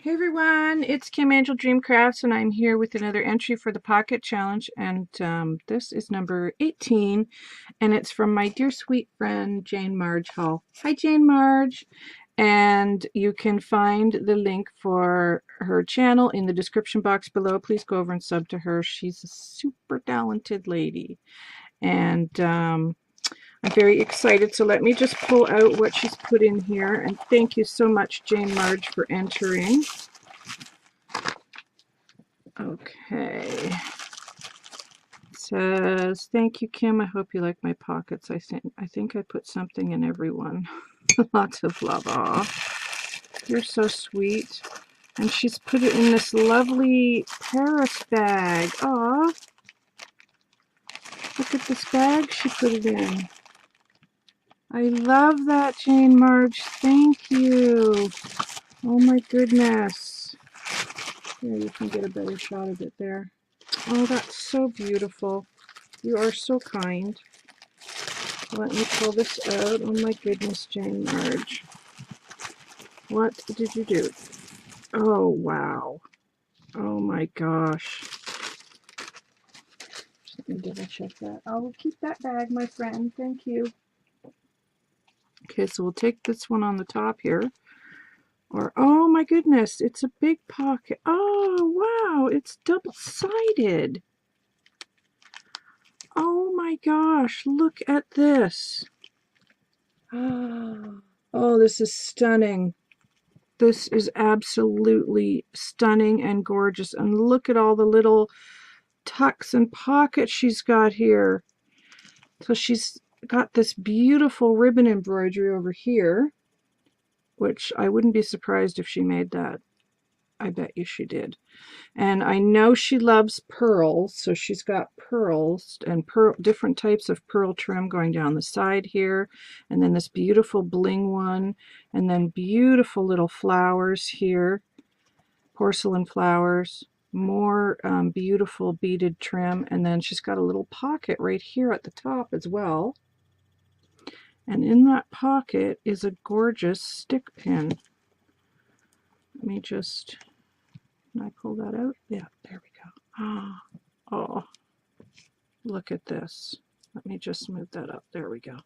Hey everyone, it's Kim Angel Dream Crafts, and I'm here with another entry for the Pocket Challenge, and this is number 18, and it's from my dear sweet friend JaneMarge Hall. Hi JaneMarge! And you can find the link for her channel in the description box below. Please go over and sub to her. She's a super talented lady, and I'm very excited, so let me just pull out what she's put in here, and thank you so much JaneMarge for entering. Okay. It says, thank you, Kim. I hope you like my pockets. I think I put something in every one. Lots of love. Aw. You're so sweet. And she's put it in this lovely Paris bag. Aw. Look at this bag she put it in. I love that, JaneMarge. Thank you. Oh my goodness. Here, you can get a better shot of it there. Oh, that's so beautiful. You are so kind. Let me pull this out. Oh my goodness, JaneMarge. What did you do? Oh, wow. Oh my gosh. Let me double check that. I will keep that bag, my friend. Thank you. Okay, so we'll take this one on the top here. Or, oh my goodness, it's a big pocket. Oh, wow, it's double-sided. Oh my gosh, look at this. Oh, this is stunning. This is absolutely stunning and gorgeous. And look at all the little tucks and pockets she's got here. So she's got this beautiful ribbon embroidery over here, which I wouldn't be surprised if she made that. I bet you she did. And I know she loves pearls, so she's got pearls and different types of pearl trim going down the side here, and then this beautiful bling one, and then beautiful little flowers here, porcelain flowers, more beautiful beaded trim, and then she's got a little pocket right here at the top as well. And in that pocket is a gorgeous stick pin. Let me just... Can I pull that out? Yeah, there we go. Oh, look at this. Let me just move that up. There we go.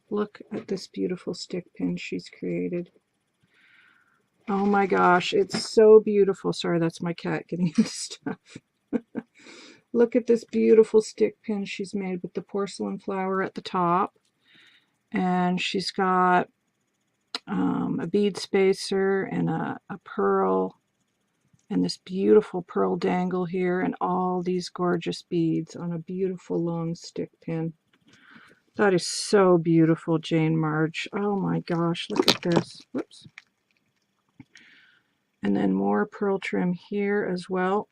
Look at this beautiful stick pin she's created. Oh my gosh, it's so beautiful. Sorry, that's my cat getting into stuff. Look at this beautiful stick pin she's made with the porcelain flower at the top. And she's got a bead spacer and a pearl. And this beautiful pearl dangle here, and all these gorgeous beads on a beautiful long stick pin. That is so beautiful, JaneMarge. Oh my gosh, look at this. Whoops. And then more pearl trim here as well.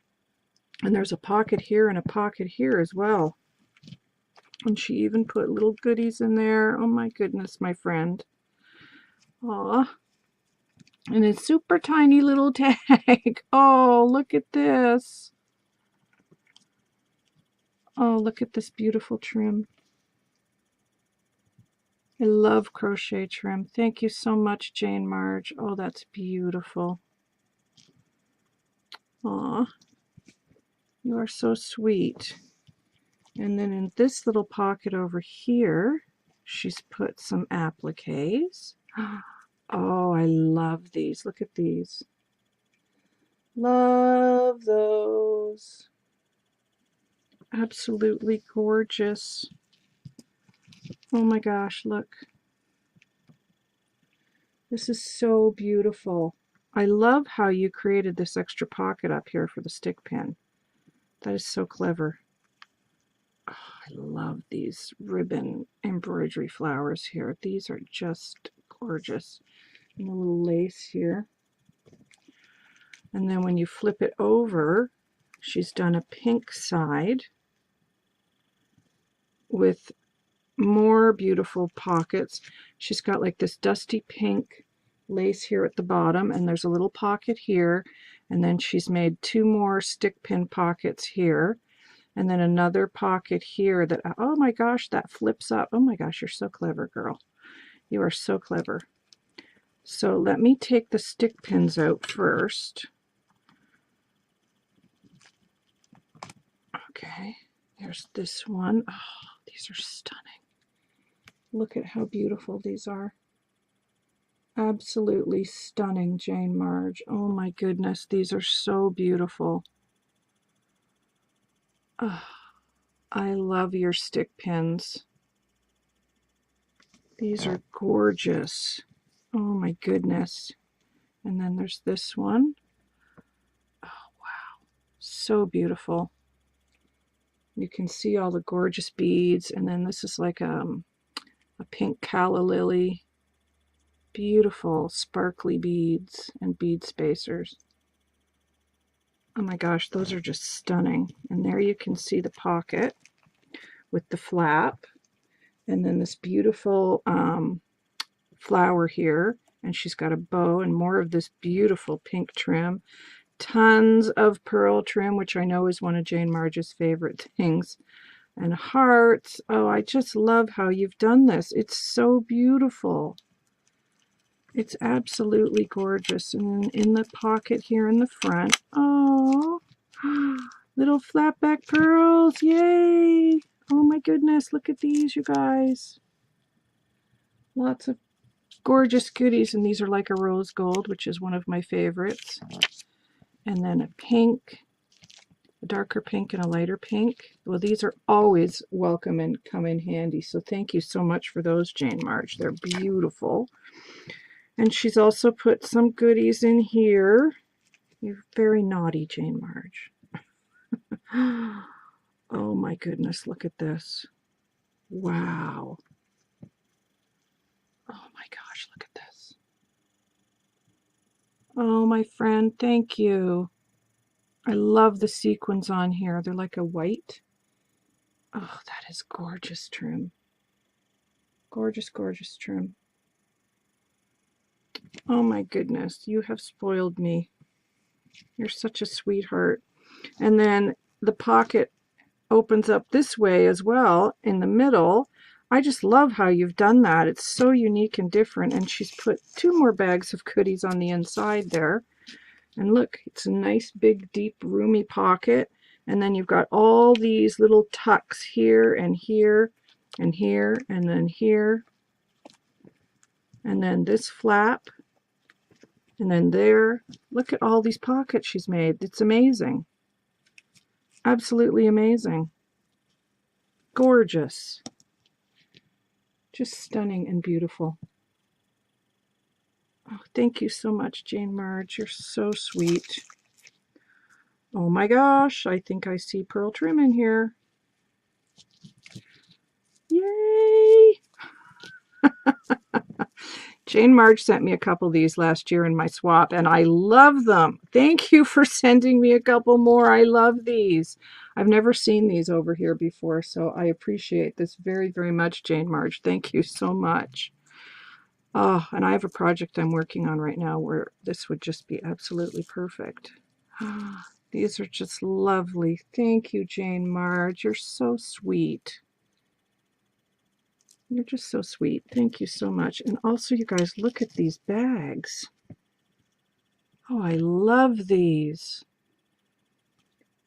And there's a pocket here and a pocket here as well. And she even put little goodies in there. Oh my goodness, my friend. Aw. And a super tiny little tag. Oh, look at this. Oh, look at this beautiful trim. I love crochet trim. Thank you so much, JaneMarge. Oh, that's beautiful. Aw, you are so sweet. And then in this little pocket over here, she's put some appliques. Oh, I love these. Look at these. Love those. Absolutely gorgeous. Oh my gosh, look. This is so beautiful. I love how you created this extra pocket up here for the stick pin. That is so clever. Oh, I love these ribbon embroidery flowers here. These are just gorgeous. And a little lace here. And then when you flip it over, she's done a pink side with more beautiful pockets. She's got like this dusty pink lace here at the bottom, and there's a little pocket here, and then she's made two more stick pin pockets here, and then another pocket here that, oh my gosh, that flips up. Oh my gosh, you're so clever, girl. You are so clever. So let me take the stick pins out first. Okay, there's this one. Oh, these are stunning. Look at how beautiful these are. Absolutely stunning, JaneMarge. Oh my goodness, these are so beautiful. Oh, I love your stick pins. These are gorgeous. Oh my goodness. And then there's this one. Oh wow, so beautiful. You can see all the gorgeous beads, and then this is like a pink calla lily. Beautiful sparkly beads and bead spacers. Oh my gosh, those are just stunning. And there you can see the pocket with the flap, and then this beautiful flower here, and she's got a bow and more of this beautiful pink trim. Tons of pearl trim, which I know is one of JaneMarge's favorite things. And hearts. Oh, I just love how you've done this. It's so beautiful. It's absolutely gorgeous. And then in the pocket here in the front, oh, little flat back pearls. Yay! Oh my goodness, look at these, you guys. Lots of gorgeous goodies, and these are like a rose gold, which is one of my favorites. And then a pink, a darker pink and a lighter pink. Well, these are always welcome and come in handy, so thank you so much for those, JaneMarge. They're beautiful. And she's also put some goodies in here. You're very naughty, JaneMarge. Oh my goodness, look at this. Wow. Oh my gosh, look at this. Oh, my friend, thank you. I love the sequins on here. They're like a white. Oh, that is gorgeous trim. Gorgeous, gorgeous trim. Oh my goodness, you have spoiled me. You're such a sweetheart. And then the pocket opens up this way as well in the middle. I just love how you've done that. It's so unique and different. And she's put 2 more bags of goodies on the inside there. And look, it's a nice big deep roomy pocket, and then you've got all these little tucks here and here and here and then here, and then this flap, and then there. Look at all these pockets she's made. It's amazing. Absolutely amazing. Gorgeous. Just stunning and beautiful. Oh, thank you so much, JaneMarge. You're so sweet. Oh my gosh, I think I see pearl trim in here. Yay! JaneMarge sent me a couple of these last year in my swap, and I love them. Thank you for sending me a couple more. I love these. I've never seen these over here before, so I appreciate this very, very much, JaneMarge. Thank you so much. Oh, and I have a project I'm working on right now where this would just be absolutely perfect. These are just lovely. Thank you, JaneMarge. You're so sweet. You're just so sweet. Thank you so much. And also, you guys, look at these bags. Oh, I love these.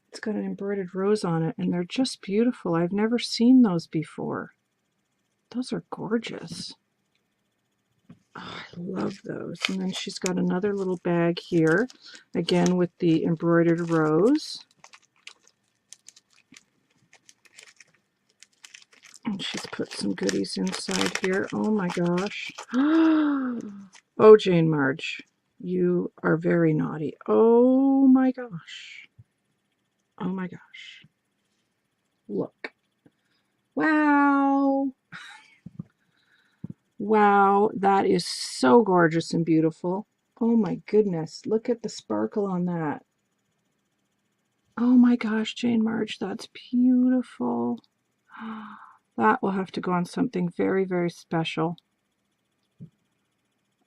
It's got an embroidered rose on it, and they're just beautiful. I've never seen those before. Those are gorgeous. Oh, I love those. And then she's got another little bag here, again with the embroidered rose. And she's put some goodies inside here. Oh my gosh. Oh, JaneMarge, you are very naughty. Oh my gosh. Oh my gosh. Look. Wow. Wow, that is so gorgeous and beautiful. Oh my goodness, look at the sparkle on that. Oh my gosh, JaneMarge, that's beautiful. That will have to go on something very, very special.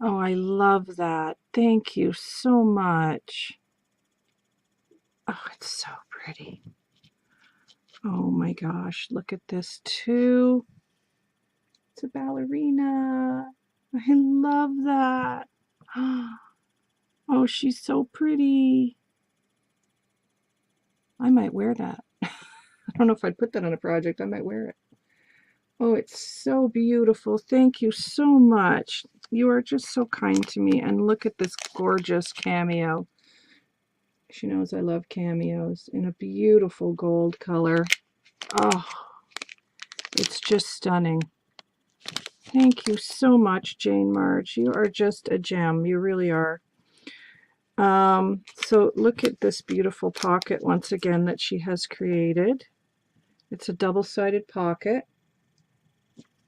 Oh, I love that. Thank you so much. Oh, it's so pretty. Oh my gosh, look at this too. It's a ballerina. I love that. Oh, she's so pretty. I might wear that. I don't know if I'd put that on a project. I might wear it. Oh, it's so beautiful. Thank you so much. You are just so kind to me. And look at this gorgeous cameo. She knows I love cameos in a beautiful gold color. Oh, it's just stunning. Thank you so much, JaneMarge. You are just a gem. You really are. So look at this beautiful pocket once again that she has created. It's a double-sided pocket.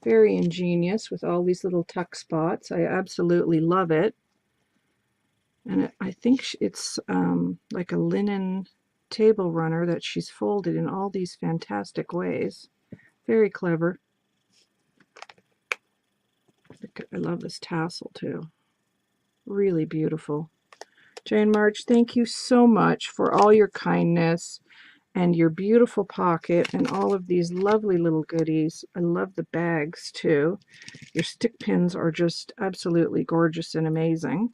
Very ingenious with all these little tuck spots. I absolutely love it. And I think it's like a linen table runner that she's folded in all these fantastic ways. Very clever. I love this tassel too. Really beautiful. JaneMarge, thank you so much for all your kindness and your beautiful pocket and all of these lovely little goodies. I love the bags too. Your stick pins are just absolutely gorgeous and amazing.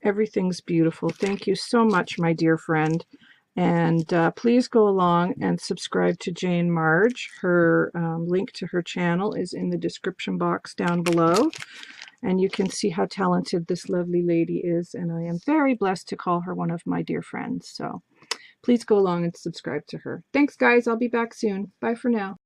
Everything's beautiful. Thank you so much, my dear friend. And please go along and subscribe to JaneMarge. Her link to her channel is in the description box down below. And you can see how talented this lovely lady is. And I am very blessed to call her one of my dear friends. So please go along and subscribe to her. Thanks, guys. I'll be back soon. Bye for now.